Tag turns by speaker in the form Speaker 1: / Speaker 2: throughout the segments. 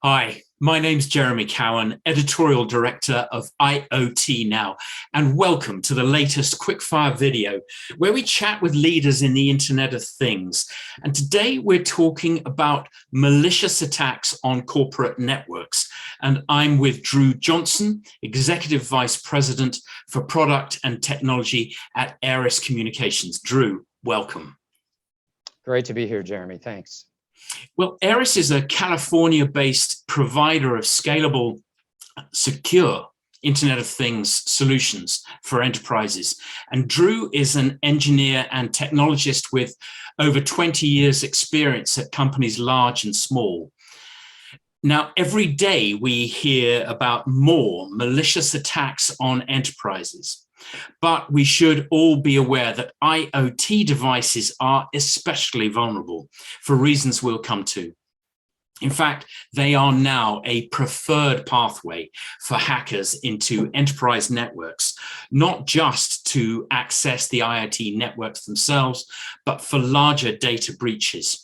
Speaker 1: Hi, my name's Jeremy Cowan, Editorial Director of IoT Now, and welcome to the latest quickfire video where we chat with leaders in the Internet of Things. And today we're talking about malicious attacks on corporate networks. And I'm with Drew Johnson, Executive Vice President for Product and Technology at Aeris Communications. Drew, welcome.
Speaker 2: Great to be here, Jeremy. Thanks.
Speaker 1: Well, Aeris is a California-based provider of scalable, secure Internet of Things solutions for enterprises. And Drew is an engineer and technologist with over 20 years experience at companies large and small. Now, every day we hear about more malicious attacks on enterprises. But we should all be aware that IoT devices are especially vulnerable for reasons we'll come to. In fact, they are now a preferred pathway for hackers into enterprise networks, not just to access the IoT networks themselves, but for larger data breaches.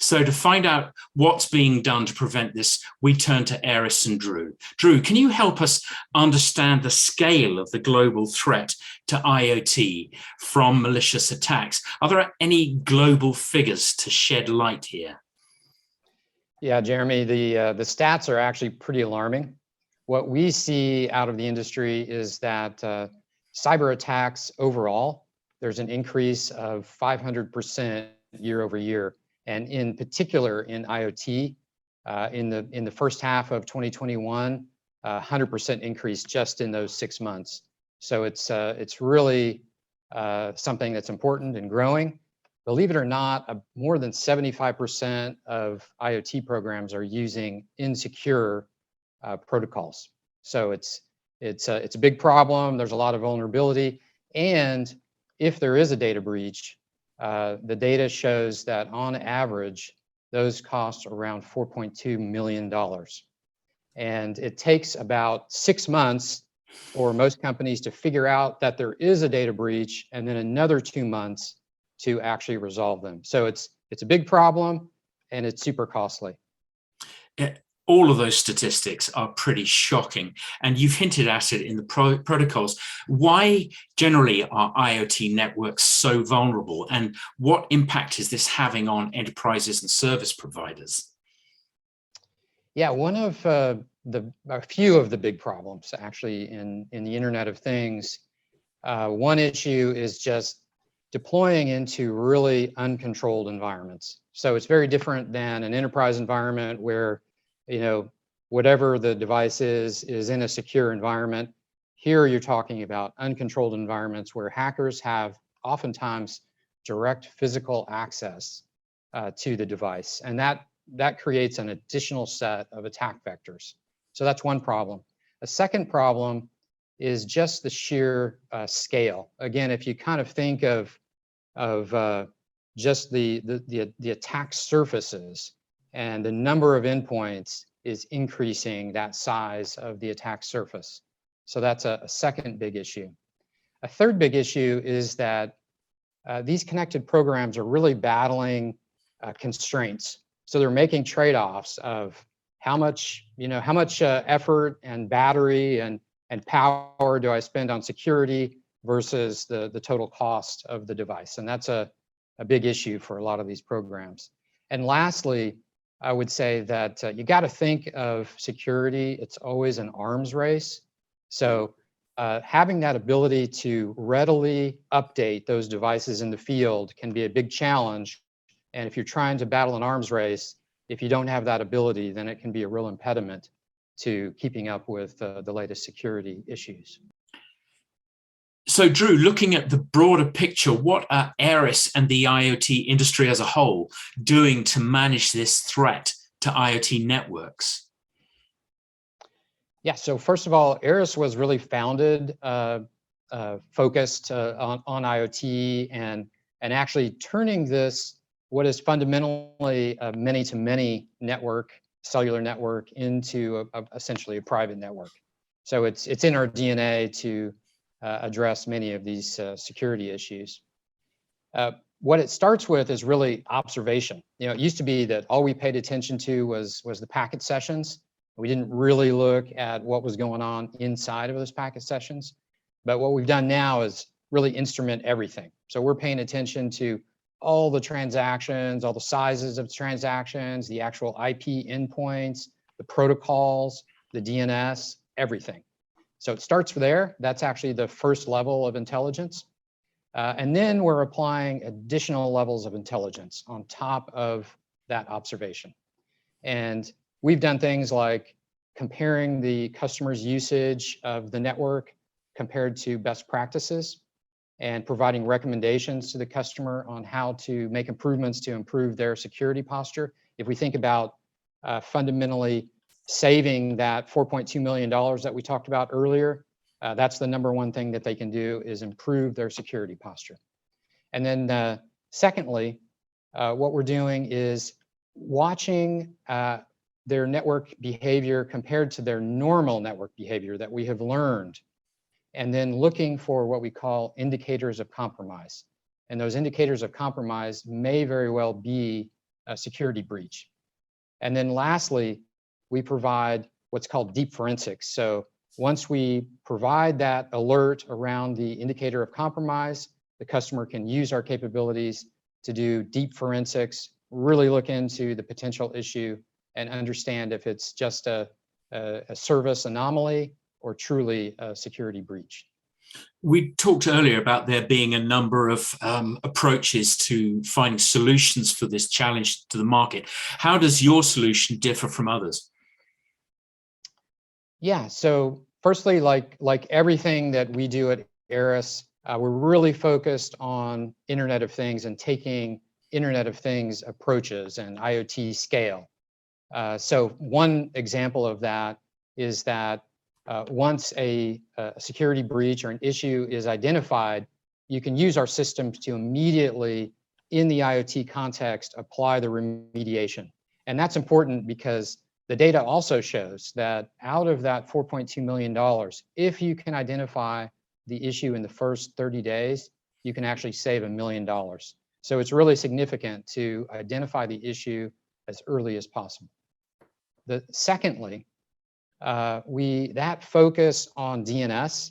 Speaker 1: So to find out what's being done to prevent this, we turn to Aeris and Drew. Drew, can you help us understand the scale of the global threat to IoT from malicious attacks? Are there any global figures to shed light here?
Speaker 2: Yeah, Jeremy, the stats are actually pretty alarming. What we see out of the industry is that cyber attacks overall, there's an increase of 500% year over year. And in particular in IoT, in the first half of 2021, 100% increase just in those 6 months. So it's really something that's important and growing. Believe it or not, more than 75% of IoT programs are using insecure protocols. So it's a big problem. There's a lot of vulnerability, and if there is a data breach, the data shows that on average, those cost around $4.2 million. And it takes about 6 months for most companies to figure out that there is a data breach, and then another 2 months to actually resolve them. So it's a big problem, and it's super costly.
Speaker 1: All of those statistics are pretty shocking, and you've hinted at it in the protocols. Why generally are IoT networks so vulnerable, and what impact is this having on enterprises and service providers?
Speaker 2: Yeah, one of a few of the big problems actually in the Internet of Things. One issue is just deploying into really uncontrolled environments. So it's very different than an enterprise environment where whatever the device is in a secure environment. Here you're talking about uncontrolled environments where hackers have oftentimes direct physical access to the device. And that creates an additional set of attack vectors. So that's one problem. A second problem is just the sheer scale. Again, if you kind of think of just the attack surfaces, and the number of endpoints is increasing that size of the attack surface. So that's a second big issue. A third big issue is that these connected programs are really battling constraints. So they're making trade-offs of how much effort and battery and power do I spend on security versus the total cost of the device. And that's a big issue for a lot of these programs. And lastly, I would say that you got to think of security. It's always an arms race. So having that ability to readily update those devices in the field can be a big challenge. And if you're trying to battle an arms race, if you don't have that ability, then it can be a real impediment to keeping up with the latest security issues.
Speaker 1: So Drew, looking at the broader picture, what are Aeris and the IoT industry as a whole doing to manage this threat to IoT networks?
Speaker 2: Yeah, so first of all, Aeris was really founded, focused on IoT and actually turning this, what is fundamentally a many-to-many network, cellular network, into essentially a private network. So it's in our DNA to address many of these security issues. what it starts with is really observation. It used to be that all we paid attention to was the packet sessions. We didn't really look at what was going on inside of those packet sessions. But what we've done now is really instrument everything. So we're paying attention to all the transactions, all the sizes of transactions, the actual IP endpoints, the protocols, the DNS, everything. So it starts there. That's actually the first level of intelligence. And then we're applying additional levels of intelligence on top of that observation. And we've done things like comparing the customer's usage of the network compared to best practices and providing recommendations to the customer on how to make improvements to improve their security posture. If we think about fundamentally saving that $4.2 million that we talked about earlier, that's the number one thing that they can do, is improve their security posture. And then secondly, what we're doing is watching their network behavior compared to their normal network behavior that we have learned, and then looking for what we call indicators of compromise. And those indicators of compromise may very well be a security breach. And then lastly, we provide what's called deep forensics. So once we provide that alert around the indicator of compromise, the customer can use our capabilities to do deep forensics, really look into the potential issue and understand if it's just a service anomaly or truly a security breach.
Speaker 1: We talked earlier about there being a number of approaches to finding solutions for this challenge to the market. How does your solution differ from others?
Speaker 2: Yeah, so firstly, like everything that we do at Aeris, we're really focused on Internet of Things and taking Internet of Things approaches and IoT scale. So one example of that is that once a security breach or an issue is identified, you can use our systems to immediately, in the IoT context, apply the remediation. And that's important because the data also shows that out of that $4.2 million, if you can identify the issue in the first 30 days, you can actually save $1 million. So it's really significant to identify the issue as early as possible. Secondly, that focus on DNS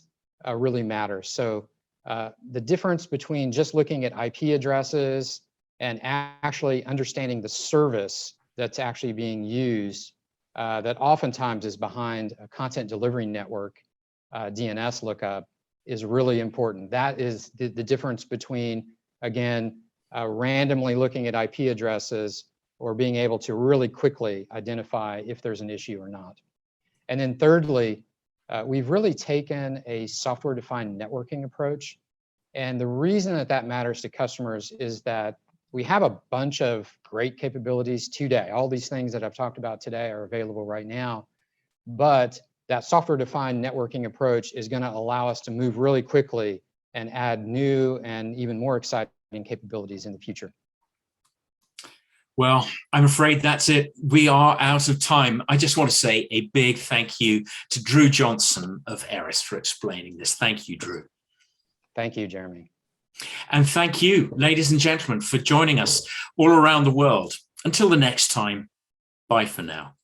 Speaker 2: really matters. So the difference between just looking at IP addresses and actually understanding the service that's actually being used, that oftentimes is behind a content delivery network DNS lookup, is really important. That is the difference between, again, randomly looking at IP addresses or being able to really quickly identify if there's an issue or not. And then thirdly, we've really taken a software-defined networking approach. And the reason that that matters to customers is that we have a bunch of great capabilities today. All these things that I've talked about today are available right now. But that software-defined networking approach is going to allow us to move really quickly and add new and even more exciting capabilities in the future.
Speaker 1: Well, I'm afraid that's it. We are out of time. I just want to say a big thank you to Drew Johnson of Aeris for explaining this. Thank you, Drew.
Speaker 2: Thank you, Jeremy.
Speaker 1: And thank you, ladies and gentlemen, for joining us all around the world. Until the next time, bye for now.